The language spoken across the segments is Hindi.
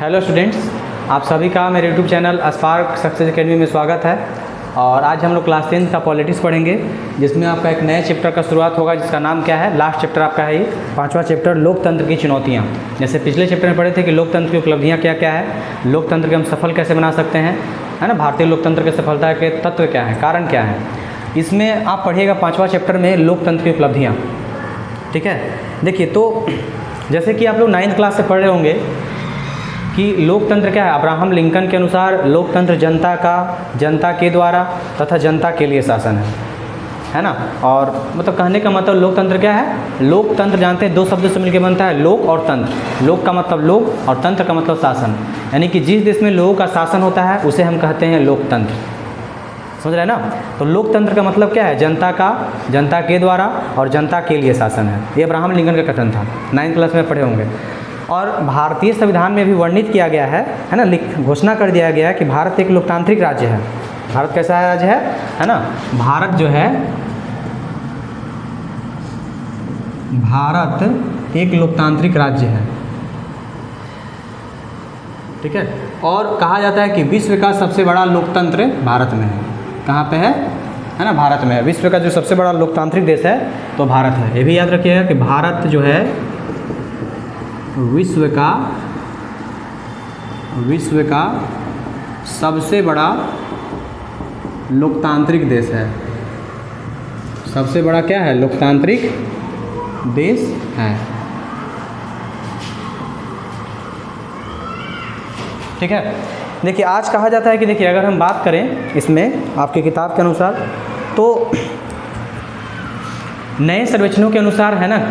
हेलो स्टूडेंट्स, आप सभी का मेरे YouTube channel spark success academy में स्वागत है। और आज हम लोग क्लास 10 का पॉलिटिक्स पढ़ेंगे, जिसमें आपका एक नए चैप्टर का शुरुआत होगा, जिसका नाम क्या है, लास्ट चैप्टर आपका है ये 5वां चैप्टर, लोकतंत्र की चुनौतियाँ। जैसे पिछले चैप्टर में पढ़े थे कि लोकतंत्र की उपलब्धियाँ क्या क्या है, लोकतंत्र के हम सफल कैसे बना सकते हैं, है ना, भारतीय लोकतंत्र के सफलता के तत्व क्या हैं, कारण क्या है। इसमें आप पढ़िएगा 5वां चैप्टर में लोकतंत्र की उपलब्धियाँ। ठीक है, देखिए तो जैसे कि आप लोग 9th क्लास से पढ़ रहे होंगे कि लोकतंत्र क्या है। अब्राहम लिंकन के अनुसार लोकतंत्र जनता के द्वारा तथा जनता के लिए शासन है ना। और मतलब कहने का मतलब लोकतंत्र क्या है, लोकतंत्र जानते हैं 2 शब्दों से मिलकर बनता है, लोक और तंत्र। लोक का मतलब लोग और तंत्र का मतलब शासन, यानी कि जिस देश में लोगों का शासन होता है उसे हम कहते हैं लोकतंत्र। समझ रहे हैं ना। तो लोकतंत्र का मतलब क्या है, जनता के द्वारा और जनता के लिए शासन है। ये अब्राहम लिंकन का कथन था, 9th क्लास में पढ़े होंगे। और भारतीय संविधान में भी वर्णित किया गया है ना, घोषणा कर दिया गया है कि भारत एक लोकतांत्रिक राज्य है। भारत कैसा राज्य है ना। भारत जो है, भारत एक लोकतांत्रिक राज्य है। ठीक है, और कहा जाता है कि विश्व का सबसे बड़ा लोकतंत्र भारत में है। कहाँ पे है ना, भारत में है। विश्व का जो सबसे बड़ा लोकतांत्रिक देश है तो भारत है। ये भी याद रखिएगा कि भारत जो है विश्व का सबसे बड़ा लोकतांत्रिक देश है। सबसे बड़ा क्या है, लोकतांत्रिक देश है। ठीक है, देखिए आज कहा जाता है कि देखिए अगर हम बात करें इसमें आपकी किताब के अनुसार, तो नए सर्वेक्षणों के अनुसार है ना,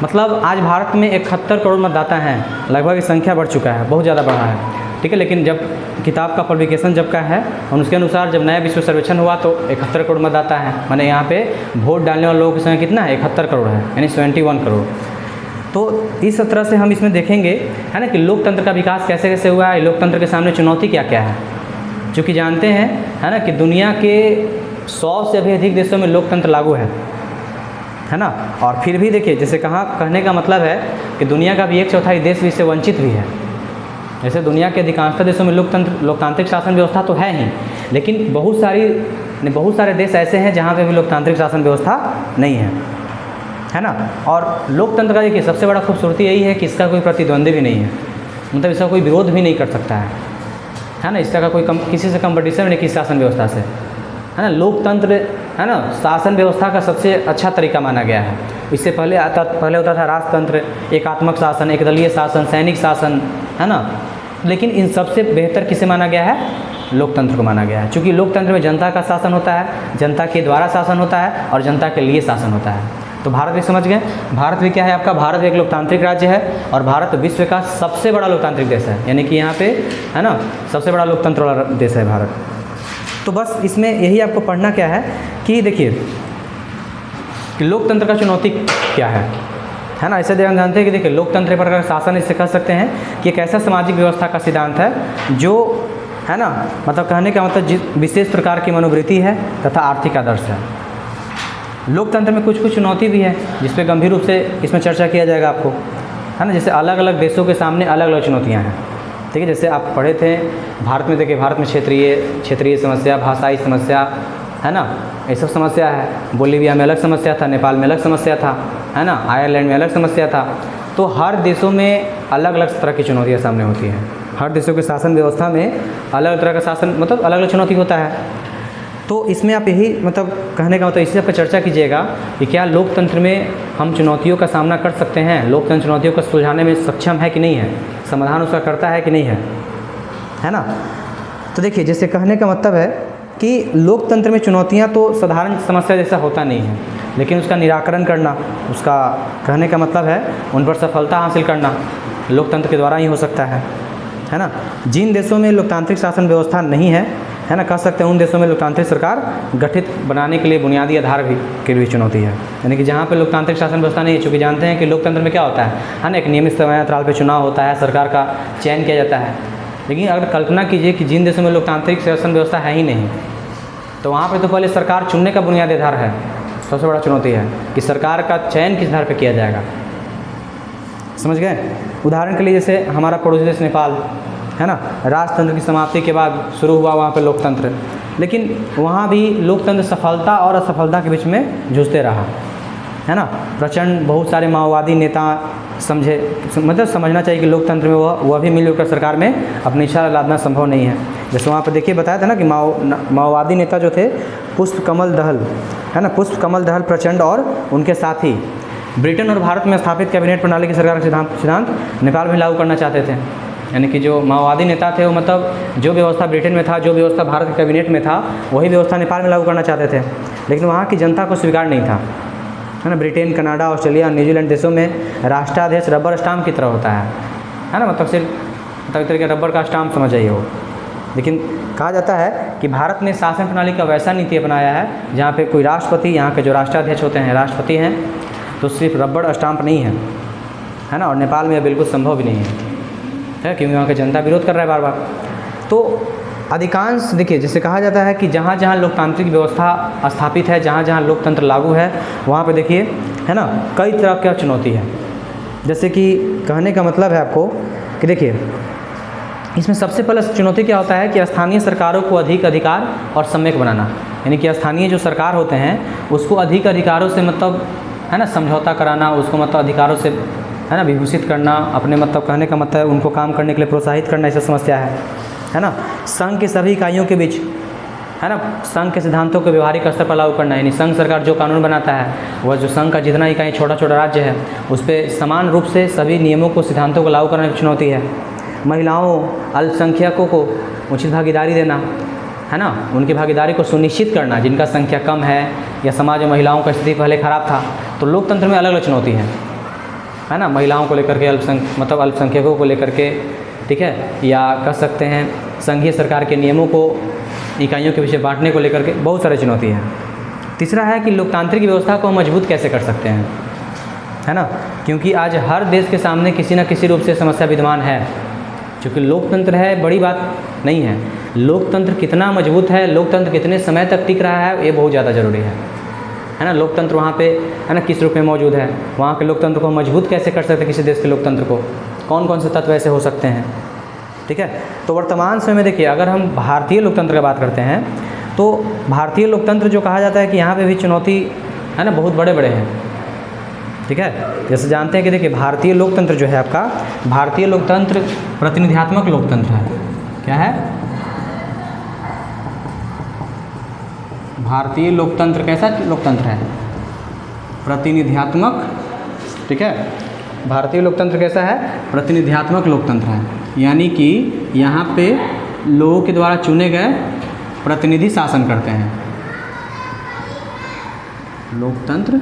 मतलब आज भारत में 71 करोड़ मतदाता हैं, लगभग ये संख्या बढ़ चुका है, बहुत ज़्यादा बढ़ा है। ठीक है, लेकिन जब किताब का पब्लिकेशन जब का है और उसके अनुसार जब नया विश्व सर्वेक्षण हुआ तो 71 करोड़ मतदाता हैं। माने यहाँ पे वोट डालने वाले लोगों की संख्या कितना है, 71 करोड़ है, यानी 71 करोड़। तो इस तरह से हम इसमें देखेंगे है ना कि लोकतंत्र का विकास कैसे कैसे हुआ है, लोकतंत्र के सामने चुनौती क्या क्या है। चूँकि जानते हैं है ना कि दुनिया के 100 से भी अधिक देशों में लोकतंत्र लागू है ना। और फिर भी देखिए, जैसे कहने का मतलब है कि दुनिया का भी 1/4 देश भी इससे वंचित भी है। जैसे दुनिया के अधिकांश देशों में लोकतांत्रिक शासन व्यवस्था तो है ही, लेकिन बहुत सारे देश ऐसे हैं जहाँ पे भी लोकतांत्रिक शासन व्यवस्था नहीं है ना। और लोकतंत्र का देखिए सबसे बड़ा खूबसूरती यही है कि इसका कोई प्रतिद्वंदी भी नहीं है, मतलब इसका कोई विरोध भी नहीं कर सकता है ना। इसका कोई किसी से कंपटीशन नहीं, किसी शासन व्यवस्था से, है ना। लोकतंत्र है ना शासन व्यवस्था का सबसे अच्छा तरीका माना गया है। इससे पहले होता था राजतंत्र, एकात्मक शासन, एकदलीय शासन, सैनिक शासन, है ना। लेकिन इन सबसे बेहतर किसे माना गया है, लोकतंत्र को माना गया है। क्योंकि लोकतंत्र में जनता का शासन होता है, जनता के द्वारा शासन होता है और जनता के लिए शासन होता है। तो भारत भी समझ गए, भारत भी क्या है आपका, भारत एक लोकतांत्रिक राज्य है और भारत विश्व का सबसे बड़ा लोकतांत्रिक देश है, यानी कि यहाँ पे है ना सबसे बड़ा लोकतंत्र वाला देश है भारत। तो बस इसमें यही आपको पढ़ना क्या है कि देखिए कि लोकतंत्र का चुनौती क्या है ना। ऐसे हम जानते हैं कि देखिए लोकतंत्र पर अगर शासन इससे कह सकते हैं कि एक ऐसा सामाजिक व्यवस्था का सिद्धांत है जो है ना, मतलब कहने का मतलब विशेष प्रकार की मनोवृत्ति है तथा आर्थिक आदर्श है। लोकतंत्र में कुछ चुनौती भी है जिस पर गंभीर रूप से इसमें चर्चा किया जाएगा आपको, है ना। जैसे अलग अलग देशों के सामने अलग अलग चुनौतियाँ हैं। ठीक है, जैसे आप पढ़े थे भारत में, देखिए भारत में क्षेत्रीय समस्या, भाषाई समस्या, है ना, ये सब समस्या है। बोलीविया में अलग समस्या था, नेपाल में अलग समस्या था, है ना, आयरलैंड में अलग समस्या था। तो हर देशों में अलग अलग तरह की चुनौतियाँ सामने होती हैं। हर देशों के शासन व्यवस्था में अलग अलग तरह का शासन, मतलब अलग अलग चुनौती होता है। तो इसमें आप यही मतलब कहने का मतलब इसी पर चर्चा कीजिएगा कि क्या लोकतंत्र में हम चुनौतियों का सामना कर सकते हैं, लोकतंत्र चुनौतियों को सुलझाने में सक्षम है कि नहीं है, समाधान उसका करता है कि नहीं है ना। तो देखिए जैसे कहने का मतलब है कि लोकतंत्र में चुनौतियां तो साधारण समस्या जैसा होता नहीं है, लेकिन उसका निराकरण करना, उसका कहने का मतलब है उन पर सफलता हासिल करना लोकतंत्र के द्वारा ही हो सकता है ना। जिन देशों में लोकतांत्रिक शासन व्यवस्था नहीं है ना, कह सकते हैं उन देशों में लोकतांत्रिक सरकार गठित बनाने के लिए बुनियादी आधार के लिए चुनौती है। यानी कि जहाँ पे लोकतांत्रिक शासन व्यवस्था नहीं है, चूँकि जानते हैं कि लोकतंत्र में क्या होता है ना, एक नियमित समयांतराल पे चुनाव होता है, सरकार का चयन किया जाता है। लेकिन अगर कल्पना कीजिए कि जिन देशों में लोकतांत्रिक शासन व्यवस्था है ही नहीं, तो वहाँ पे तो पहले सरकार चुनने का बुनियादी आधार है। सबसे बड़ा चुनौती है कि सरकार का चयन किस आधार पर किया जाएगा। समझ गए। उदाहरण के लिए जैसे हमारा पड़ोसी देश नेपाल है ना, राजतंत्र की समाप्ति के बाद शुरू हुआ वहाँ पे लोकतंत्र, लेकिन वहाँ भी लोकतंत्र सफलता और असफलता के बीच में जूझते रहा, है ना। प्रचंड बहुत सारे माओवादी नेता समझे, मतलब समझना चाहिए कि लोकतंत्र में वह भी मिलकर सरकार में अपनी इच्छा लादना संभव नहीं है। जैसे वहाँ पर देखिए बताया था ना कि माओवादी नेता जो थे पुष्प कमल दहल, है ना, पुष्प कमल दहल प्रचंड और उनके साथी ब्रिटेन और भारत में स्थापित कैबिनेट प्रणाली की सरकार के सिद्धांत नेपाल में लागू करना चाहते थे। यानी कि जो माओवादी नेता थे वो मतलब जो व्यवस्था ब्रिटेन में था, जो व्यवस्था भारत के कैबिनेट में था, वही व्यवस्था नेपाल में लागू करना चाहते थे, लेकिन वहाँ की जनता को स्वीकार नहीं था, है ना। ब्रिटेन, कनाडा, ऑस्ट्रेलिया, न्यूजीलैंड देशों में राष्ट्राध्यक्ष रबर स्टाम्प की तरह होता है ना, मतलब सिर्फ मतलब एक तरह के रबर का स्टाम्प समझ आइए हो। लेकिन कहा जाता है कि भारत ने शासन प्रणाली का वैसा नीति अपनाया है जहाँ पे कोई राष्ट्रपति, यहाँ के जो राष्ट्राध्यक्ष होते हैं राष्ट्रपति हैं, तो सिर्फ रबर स्टाम्प नहीं है ना। और नेपाल में यह बिल्कुल संभव भी नहीं है क्योंकि वहाँ की जनता विरोध कर रहा है बार बार। तो अधिकांश देखिए, जैसे कहा जाता है कि जहाँ जहाँ लोकतांत्रिक व्यवस्था स्थापित है, जहाँ जहाँ लोकतंत्र लागू है, वहाँ पे देखिए, है ना, कई तरह की चुनौती है। जैसे कि कहने का मतलब है आपको कि देखिए इसमें सबसे पहले चुनौती क्या होता है कि स्थानीय सरकारों को अधिक अधिकार और सम्यक बनाना, यानी कि स्थानीय जो सरकार होते हैं उसको अधिक अधिकारों से मतलब, है ना, समझौता कराना, उसको मतलब अधिकारों से, है ना, विभूषित करना, अपने मतलब कहने का मतलब उनको काम करने के लिए प्रोत्साहित करना, ऐसा समस्या है ना। संघ के सभी इकाइयों के बीच, है ना, संघ के सिद्धांतों को व्यवहारिक स्तर पर लागू करना, यानी संघ सरकार जो कानून बनाता है वह जो संघ का जितना इकाई छोटा छोटा राज्य है उस पर समान रूप से सभी नियमों को, सिद्धांतों को लागू करने की चुनौती है। महिलाओं, अल्पसंख्यकों को उचित भागीदारी देना, है ना, उनकी भागीदारी को सुनिश्चित करना, जिनका संख्या कम है या समाज में महिलाओं का स्थिति पहले खराब था। तो लोकतंत्र में अलग अलग चुनौती है ना, महिलाओं को लेकर के, अल्पसंख्यकों को लेकर के, ठीक है, या कह सकते हैं संघीय सरकार के नियमों को इकाइयों के पीछे बांटने को लेकर के बहुत सारी चुनौती है। तीसरा है कि लोकतांत्रिक व्यवस्था को हम मजबूत कैसे कर सकते हैं, है ना, क्योंकि आज हर देश के सामने किसी न किसी रूप से समस्या विद्यमान है। क्योंकि लोकतंत्र है बड़ी बात नहीं है, लोकतंत्र कितना मजबूत है, लोकतंत्र कितने समय तक टिक रहा है, ये बहुत ज़्यादा ज़रूरी है ना। लोकतंत्र वहाँ पे, है ना, किस रूप में मौजूद है, वहाँ के लोकतंत्र को मजबूत कैसे कर सकते हैं, किसी देश के लोकतंत्र को कौन कौन से तत्व ऐसे हो सकते हैं, ठीक है। तो वर्तमान समय में देखिए, अगर हम भारतीय लोकतंत्र की बात करते हैं तो भारतीय लोकतंत्र जो कहा जाता है कि यहाँ पे भी चुनौती, है ना, बहुत बड़े बड़े हैं, ठीक है। जैसे जानते हैं कि देखिए भारतीय लोकतंत्र जो है आपका, भारतीय लोकतंत्र प्रतिनिधियात्मक लोकतंत्र है। क्या है? भारतीय लोकतंत्र कैसा लोकतंत्र है? प्रतिनिधियात्मक, ठीक है। भारतीय लोकतंत्र कैसा है? प्रतिनिधियात्मक लोकतंत्र है, यानी कि यहाँ पे लोगों के द्वारा चुने गए प्रतिनिधि शासन करते हैं। लोकतंत्र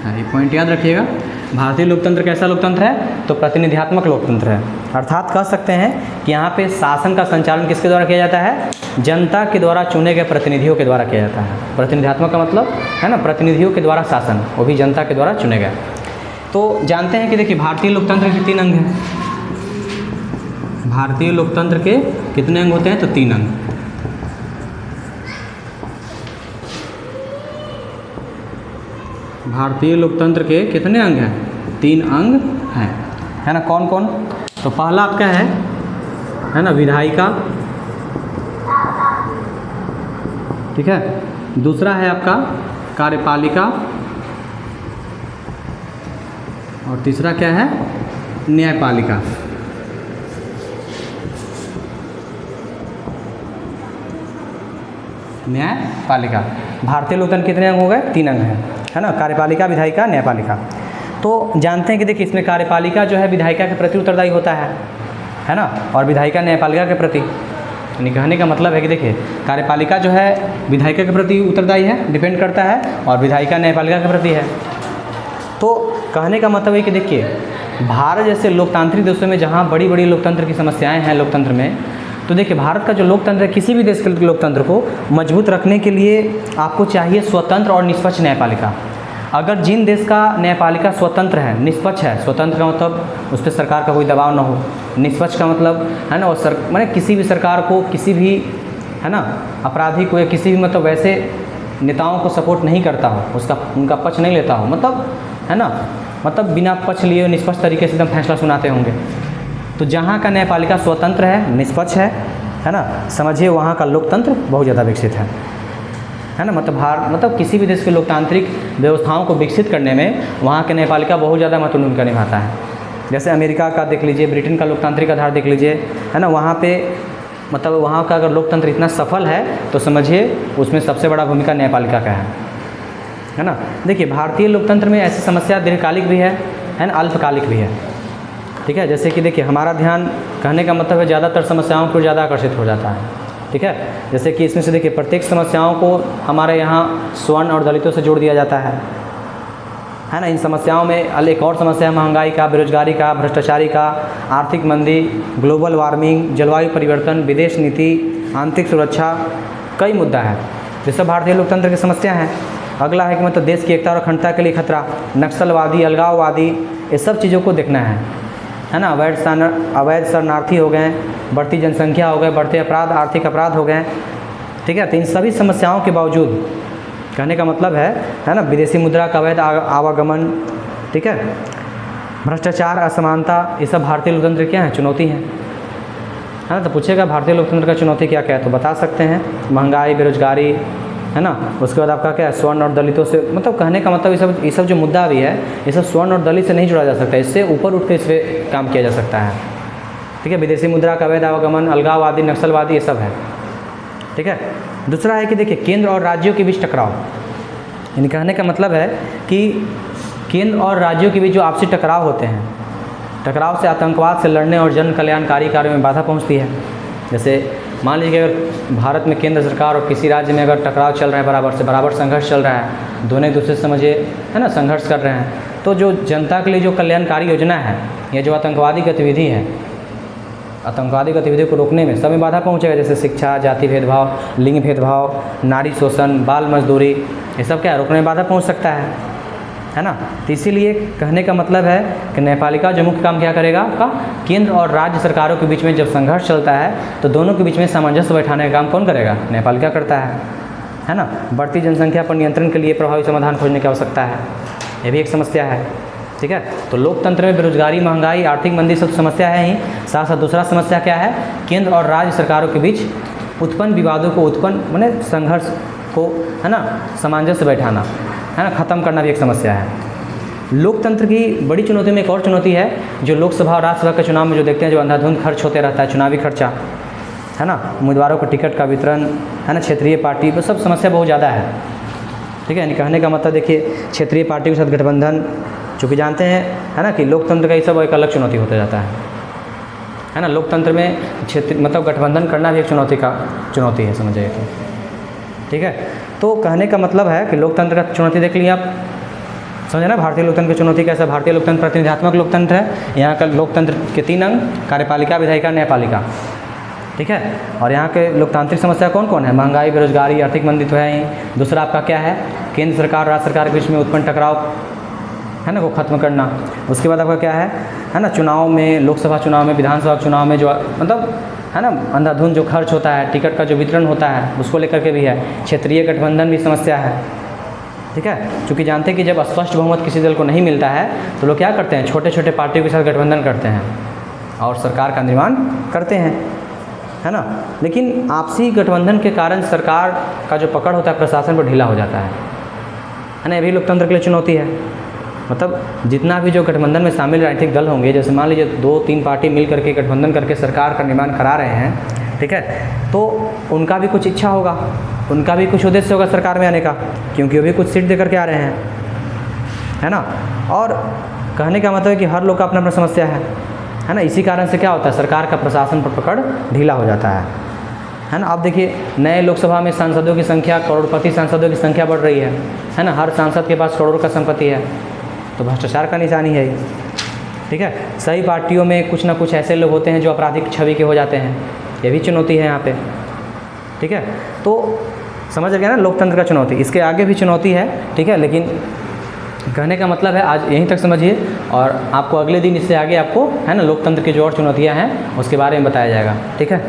है, ये पॉइंट याद रखिएगा। भारतीय लोकतंत्र कैसा लोकतंत्र है? तो प्रतिनिधियात्मक लोकतंत्र है, अर्थात कह सकते हैं कि यहाँ पे शासन का संचालन किसके द्वारा किया जाता है? जनता के द्वारा चुने गए प्रतिनिधियों के द्वारा किया जाता है। प्रतिनिधियात्मक का मतलब है ना, प्रतिनिधियों के द्वारा शासन, वो भी जनता के द्वारा चुने गए। तो जानते हैं कि देखिए भारतीय लोकतंत्र के 3 अंग हैं। भारतीय लोकतंत्र के कितने अंग होते हैं? तो 3 अंग। भारतीय लोकतंत्र के कितने अंग हैं? 3 अंग हैं, है ना। कौन कौन? तो पहला आपका है ना विधायिका, ठीक है। दूसरा है आपका कार्यपालिका, और तीसरा क्या है? न्यायपालिका। न्यायपालिका। भारतीय लोकतंत्र कितने अंग हो गए? 3 अंग हैं, है ना, कार्यपालिका, विधायिका, न्यायपालिका। तो जानते हैं कि देखिए इसमें कार्यपालिका जो है विधायिका के प्रति उत्तरदायी होता है ना, और विधायिका न्यायपालिका के प्रति। यानी कहने का मतलब है कि देखिए कार्यपालिका जो है विधायिका के प्रति उत्तरदायी है, डिपेंड करता है, और विधायिका न्यायपालिका के प्रति है। तो कहने का मतलब है कि देखिए भारत जैसे लोकतांत्रिक देशों में जहाँ बड़ी बड़ी लोकतंत्र की समस्याएं हैं लोकतंत्र में, तो देखिए भारत का जो लोकतंत्र है, किसी भी देश के लोकतंत्र को मजबूत रखने के लिए आपको चाहिए स्वतंत्र और निष्पक्ष न्यायपालिका। अगर जिन देश का न्यायपालिका स्वतंत्र है, निष्पक्ष है, स्वतंत्र का मतलब उस पर सरकार का कोई दबाव ना हो, निष्पक्ष का मतलब है ना वो मैंने किसी भी सरकार को, किसी भी है ना अपराधी को या किसी भी मतलब वैसे नेताओं को सपोर्ट नहीं करता हो, उनका पक्ष नहीं लेता हो, मतलब है ना, मतलब बिना पक्ष लिए निष्पक्ष तरीके से एकदम फैसला सुनाते होंगे। तो जहाँ का न्यायपालिका स्वतंत्र है, निष्पक्ष है ना, समझिए वहाँ का लोकतंत्र बहुत ज़्यादा विकसित है ना। मतलब किसी भी देश के लोकतांत्रिक व्यवस्थाओं को विकसित करने में वहाँ के न्यायपालिका बहुत ज़्यादा महत्वपूर्ण भूमिका निभाता है। जैसे अमेरिका का देख लीजिए, ब्रिटेन का लोकतांत्रिक आधार देख लीजिए, है ना, वहाँ पे मतलब वहाँ का अगर लोकतंत्र इतना सफल है तो समझिए उसमें सबसे बड़ा भूमिका न्यायपालिका का है ना। देखिए भारतीय लोकतंत्र में ऐसी समस्या दीर्घकालिक भी है ना, अल्पकालिक भी है, ठीक है। जैसे कि देखिए हमारा ध्यान, कहने का मतलब है ज़्यादातर समस्याओं को ज़्यादा आकर्षित हो जाता है, ठीक है। जैसे कि इसमें से देखिए प्रत्येक समस्याओं को हमारे यहाँ स्वर्ण और दलितों से जोड़ दिया जाता है ना। इन समस्याओं में एक और समस्या है महंगाई का, बेरोजगारी का, भ्रष्टाचारी का, आर्थिक मंदी, ग्लोबल वार्मिंग, जलवायु परिवर्तन, विदेश नीति, आंतरिक सुरक्षा, कई मुद्दा है। ये सब भारतीय लोकतंत्र की समस्या है। अगला है कि मतलब देश की एकता और अखंडता के लिए खतरा, नक्सलवादी, अलगाववादी, ये सब चीज़ों को देखना है ना। अवैध शरणार्थी हो गए, बढ़ती जनसंख्या हो गए, बढ़ते अपराध, आर्थिक अपराध हो गए, ठीक है। तो इन सभी समस्याओं के बावजूद, कहने का मतलब है ना, विदेशी मुद्रा का अवैध आवागमन, ठीक है, भ्रष्टाचार, असमानता, ये सब भारतीय लोकतंत्र क्या है, चुनौती है ना। तो पूछेगा भारतीय लोकतंत्र का चुनौती क्या क्या है, तो बता सकते हैं महंगाई, बेरोजगारी, है ना। उसके बाद आपका क्या है, स्वर्ण और दलितों से, मतलब कहने का मतलब ये सब जो मुद्दा भी है, ये सब स्वर्ण और दलित से नहीं जुड़ा जा सकता, इससे ऊपर उठ कर इस पर काम किया जा सकता है, ठीक है। विदेशी मुद्रा का अवैध आवागमन, अलगाववादी, नक्सलवादी, ये सब है, ठीक है। दूसरा है कि देखिए केंद्र और राज्यों के बीच टकराव, यानी कहने का मतलब है कि केंद्र और राज्यों के बीच जो आपसी टकराव होते हैं, टकराव से आतंकवाद से लड़ने और जन कल्याणकारी कार्यों में बाधा पहुंचती है। जैसे मान लीजिए कि अगर भारत में केंद्र सरकार और किसी राज्य में अगर टकराव चल रहा है, बराबर से बराबर संघर्ष चल रहा है, दोनों एक दूसरे से समझिए, है ना, संघर्ष कर रहे हैं, तो जो जनता के लिए जो कल्याणकारी योजना है, या जो आतंकवादी गतिविधि है, आतंकवादी गतिविधियों को रोकने में सब में बाधा पहुंचेगा। जैसे शिक्षा, जाति भेदभाव, लिंग भेदभाव, नारी शोषण, बाल मजदूरी, ये सब क्या रोकने में बाधा पहुंच सकता है ना। तो इसीलिए कहने का मतलब है कि न्यायपालिका जो मुख्य काम क्या करेगा, आपका केंद्र और राज्य सरकारों के बीच में जब संघर्ष चलता है तो दोनों के बीच में सामंजस्य बैठाने का काम कौन करेगा, न्यायपालिका करता है ना। बढ़ती जनसंख्या पर नियंत्रण के लिए प्रभावी समाधान खोजने की आवश्यकता है, ये भी एक समस्या है, ठीक है। तो लोकतंत्र में बेरोजगारी, महंगाई, आर्थिक मंदी सब समस्या है ही, साथ साथ दूसरा समस्या क्या है, केंद्र और राज्य सरकारों के बीच उत्पन्न विवादों को माने संघर्ष को, है ना, सामंजस्य बैठाना, है ना, ख़त्म करना भी एक समस्या है। लोकतंत्र की बड़ी चुनौती में एक और चुनौती है, जो लोकसभा और राज्यसभा के चुनाव में जो देखते हैं, जो अंधाधुंध खर्च होते रहता है, चुनावी खर्चा, है ना, उम्मीदवारों को टिकट का वितरण, है ना, क्षेत्रीय पार्टी, वो सब समस्या बहुत ज़्यादा है, ठीक है। यानी कहने का मतलब देखिए क्षेत्रीय पार्टी के साथ गठबंधन, चूँकि जानते हैं, है ना, कि लोकतंत्र का ये सब एक अलग चुनौती होता जाता है ना। लोकतंत्र में मतलब गठबंधन करना भी एक चुनौती है, समझिए तो, ठीक है। तो कहने का मतलब है कि लोकतंत्र का चुनौती देख लिया आप, समझे ना। भारतीय लोकतंत्र की चुनौती कैसा, भारतीय लोकतंत्र प्रतिनिधात्मक लोकतंत्र है। यहाँ का लोकतंत्र के 3 अंग, कार्यपालिका, विधायिका, न्यायपालिका, ठीक है। और यहाँ के लोकतांत्रिक समस्या कौन कौन है, महंगाई, बेरोजगारी, आर्थिक मंदी तो है ही। दूसरा आपका क्या है, केंद्र सरकार और राज्य सरकार के बीच में उत्पन्न टकराव, है ना, वो खत्म करना। उसके बाद आपका क्या है ना, चुनाव में, लोकसभा चुनाव में, विधानसभा चुनाव में जो मतलब, है ना, अंधाधुंध जो खर्च होता है, टिकट का जो वितरण होता है, उसको लेकर के भी है। क्षेत्रीय गठबंधन भी समस्या है, ठीक है। क्योंकि जानते हैं कि जब स्पष्ट बहुमत किसी दल को नहीं मिलता है तो लोग क्या करते हैं, छोटे छोटे पार्टियों के साथ गठबंधन करते हैं और सरकार का निर्माण करते हैं, है ना। लेकिन आपसी गठबंधन के कारण सरकार का जो पकड़ होता है प्रशासन पर ढीला हो जाता है ना। ये भी लोकतंत्र के लिए चुनौती है। मतलब जितना भी जो गठबंधन में शामिल राजनीतिक दल होंगे, जैसे मान लीजिए 2-3 पार्टी मिल करके गठबंधन करके सरकार का निर्माण करा रहे हैं, ठीक है, तो उनका भी कुछ इच्छा होगा, उनका भी कुछ उद्देश्य होगा सरकार में आने का, क्योंकि वो भी कुछ सीट दे करके आ रहे हैं, है ना। और कहने का मतलब है कि हर लोग का अपना अपना समस्या है ना। इसी कारण से क्या होता है, सरकार का प्रशासन पर पकड़ ढीला हो जाता है ना। अब देखिए नए लोकसभा में सांसदों की संख्या, करोड़पति सांसदों की संख्या बढ़ रही है ना। हर सांसद के पास करोड़ों का संपत्ति है, तो भ्रष्टाचार का निशानी है ये, ठीक है। सही पार्टियों में कुछ ना कुछ ऐसे लोग होते हैं जो आपराधिक छवि के हो जाते हैं, ये भी चुनौती है यहाँ पे, ठीक है। तो समझ गया ना लोकतंत्र का चुनौती। इसके आगे भी चुनौती है, ठीक है, लेकिन कहने का मतलब है आज यहीं तक समझिए, और आपको अगले दिन इससे आगे आपको, है ना, लोकतंत्र की जो और चुनौतियाँ हैं उसके बारे में बताया जाएगा, ठीक है।